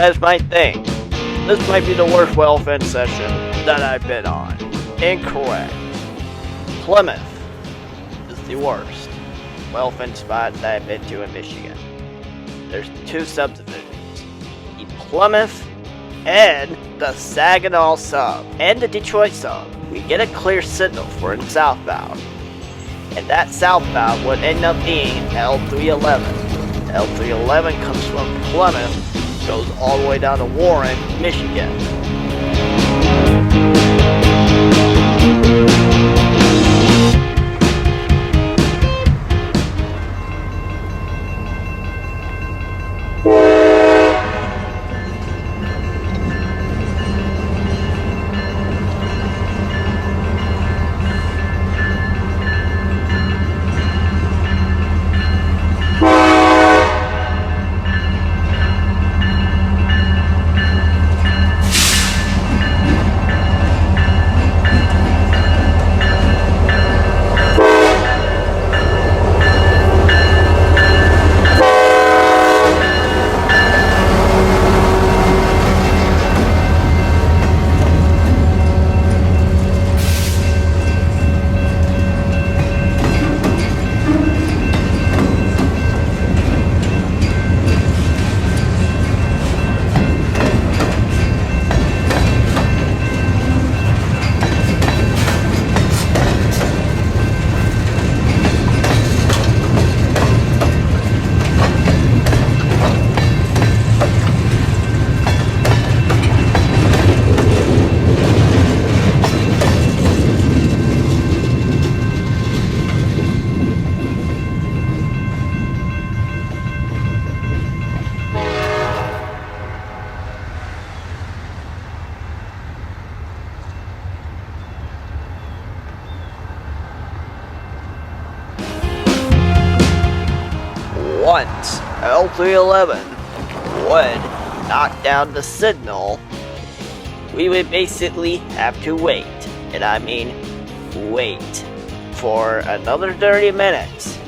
guys might think, this might be the worst well fence session that I've been on. Incorrect. Plymouth is the worst well fence spot that I've been to in Michigan. There's two subdivisions, the Plymouth and the Saginaw sub, and the Detroit sub. We get a clear signal for the southbound, and that southbound would end up being L311. L311 comes from Plymouth, goes all the way down to Warren, Michigan. Once L311 would knock down the signal, we would basically have to wait, and I mean wait, for another 30 minutes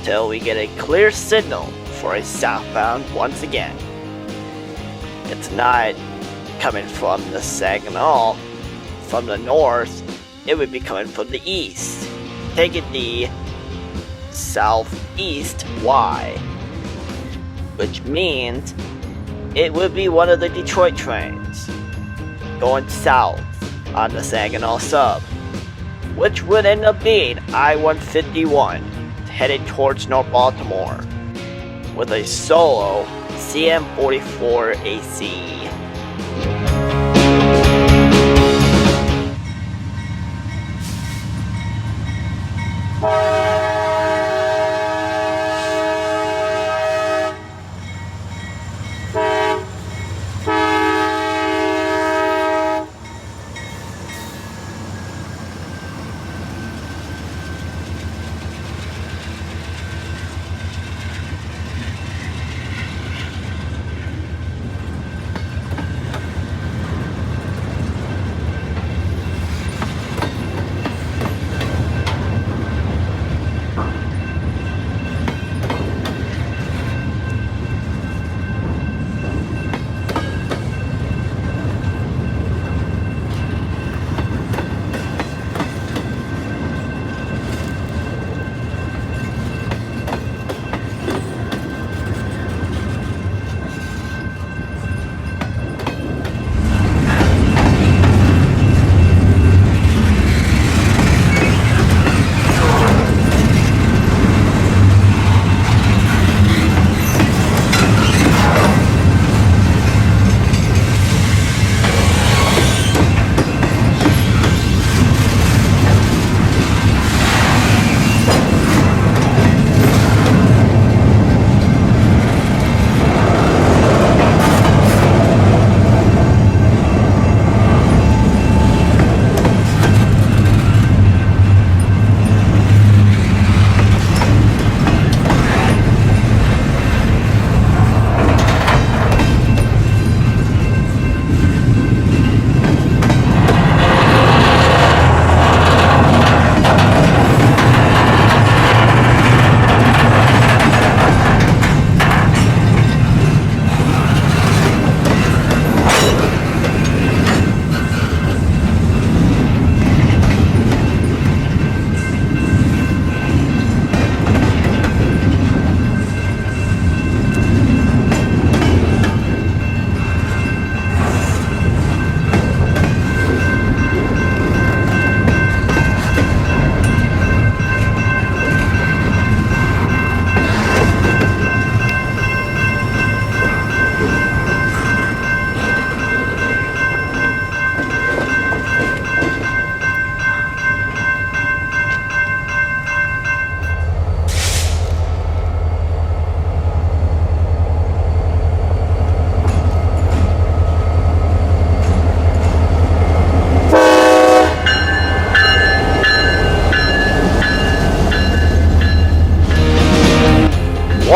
till we get a clear signal for a southbound once again. It's not coming from the Saginaw, from the north, it would be coming from the east, taking the southeast Y, which means it would be one of the Detroit trains going south on the Saginaw sub, which would end up being I-151 headed towards North Baltimore with a solo CM44AC.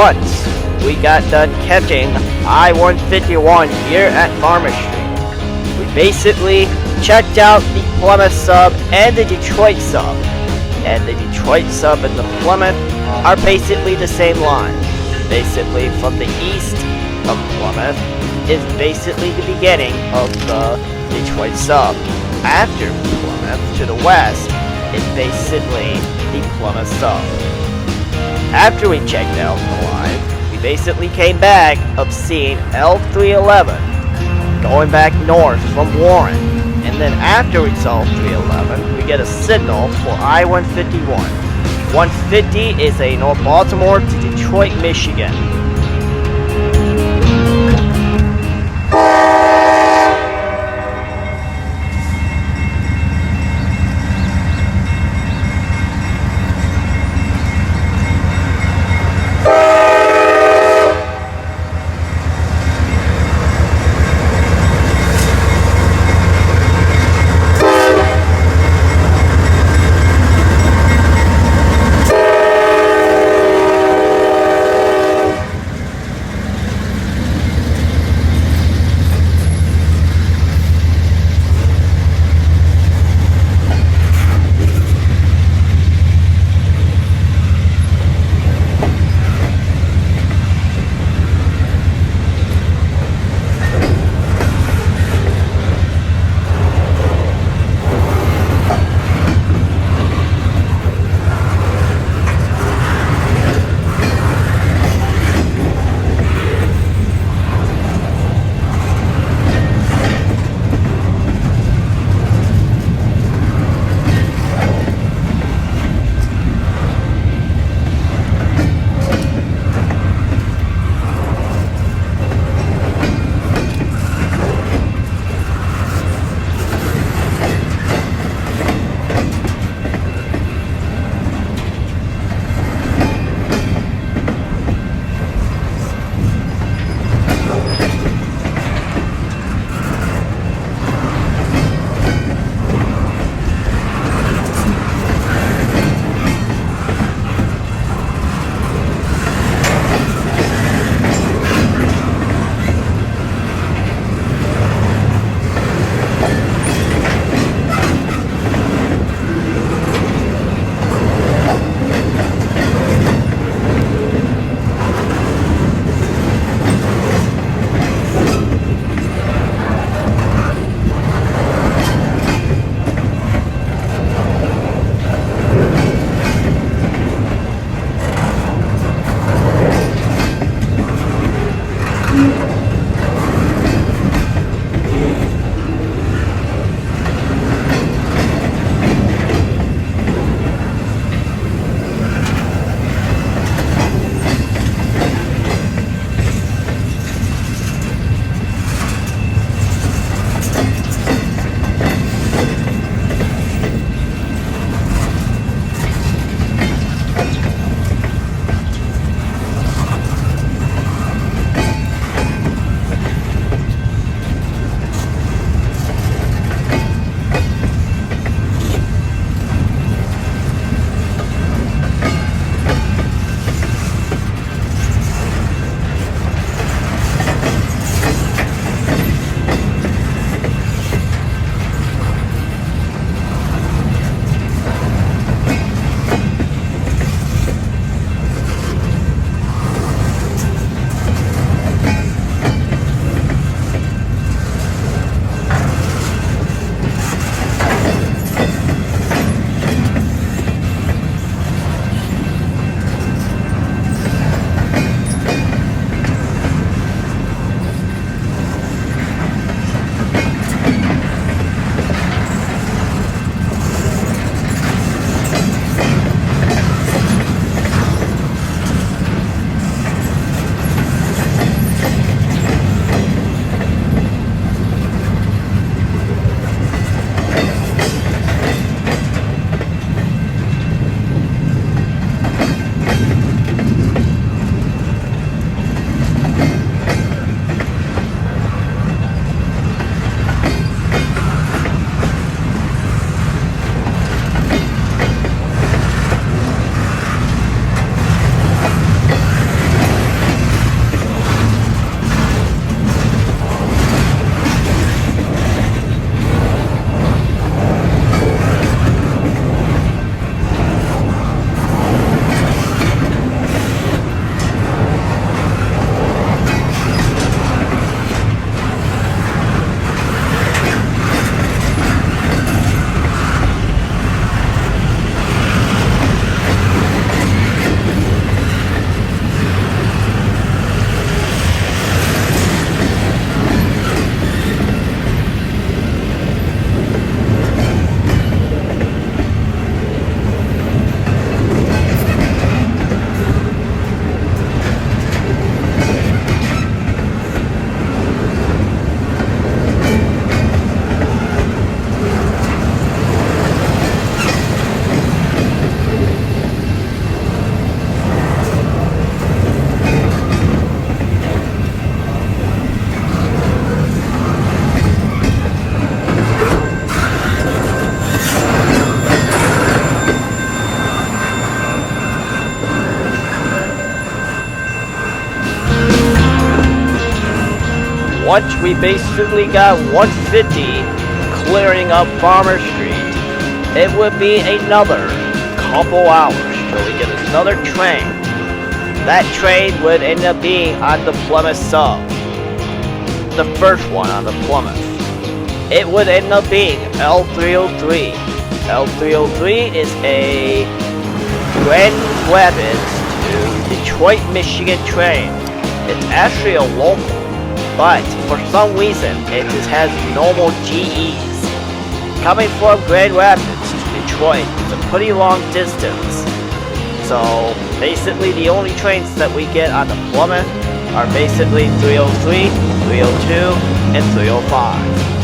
once we got done catching I-151 here at Farmer Street, we basically checked out the Plymouth sub and the Detroit sub. And the Detroit sub and the Plymouth are basically the same line. Basically, from the east of Plymouth is basically the beginning of the Detroit sub. After Plymouth to the west is basically the Plymouth sub. After we checked out the line, we basically came back of seeing L311 going back north from Warren. And then after we saw 311, we get a signal for I-151. 150 is a North Baltimore to Detroit, Michigan. once we basically got 150 clearing up Farmer Street, it would be another couple hours till we get another train. That train would end up being on the Plymouth sub. The first one on the Plymouth. It would end up being L303. L303 is a Grand Rapids to Detroit, Michigan train. It's actually a local, but for some reason it just has normal GEs. Coming from Grand Rapids to Detroit is a pretty long distance. So basically the only trains that we get on the Plymouth are basically 303, 302, and 305.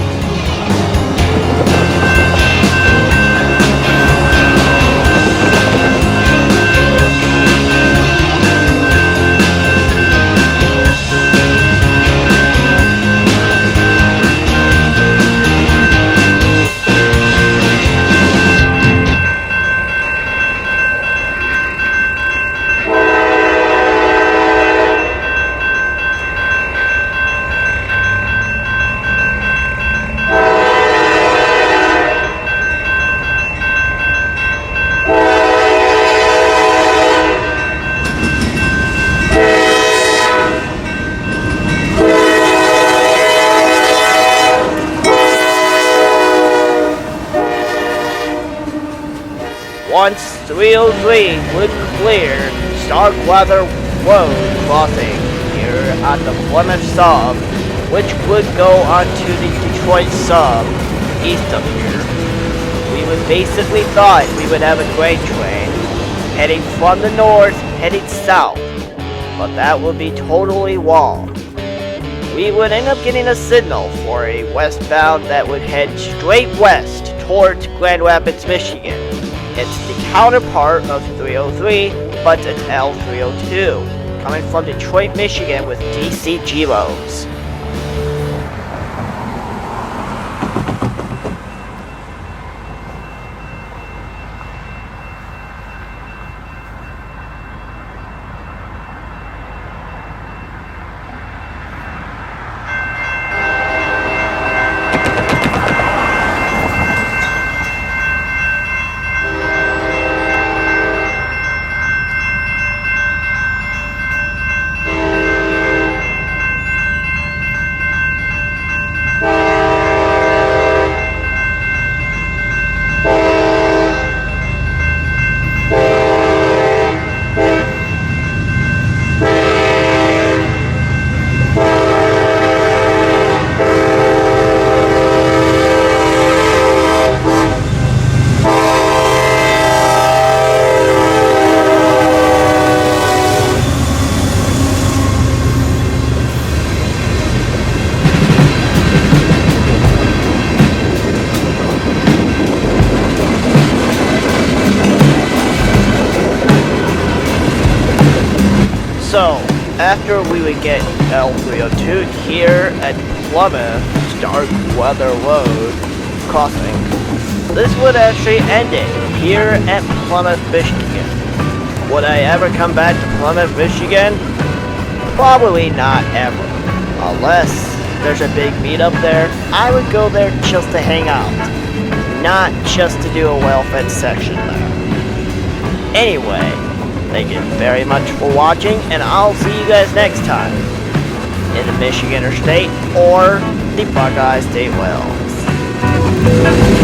Once 303 would clear Starkweather Road crossing here at the Plymouth sub, which would go onto the Detroit sub east of here. We would basically thought we would have a grain train heading from the north, heading south, but that would be totally wrong. We would end up getting a signal for a westbound that would head straight west towards Grand Rapids, Michigan. It's the counterpart of 303, but it's L302, coming from Detroit, Michigan with DC Giros. So, after we would get L302 here at Plymouth Starkweather Road crossing, this would actually end it here at Plymouth, Michigan. Would I ever come back to Plymouth, Michigan? Probably not ever. Unless there's a big meetup there, I would go there just to hang out. Not just to do a well-fed section there. Anyway, thank you very much for watching, and I'll see you guys next time in the Michigan Interstate or the Buckeye State Wells.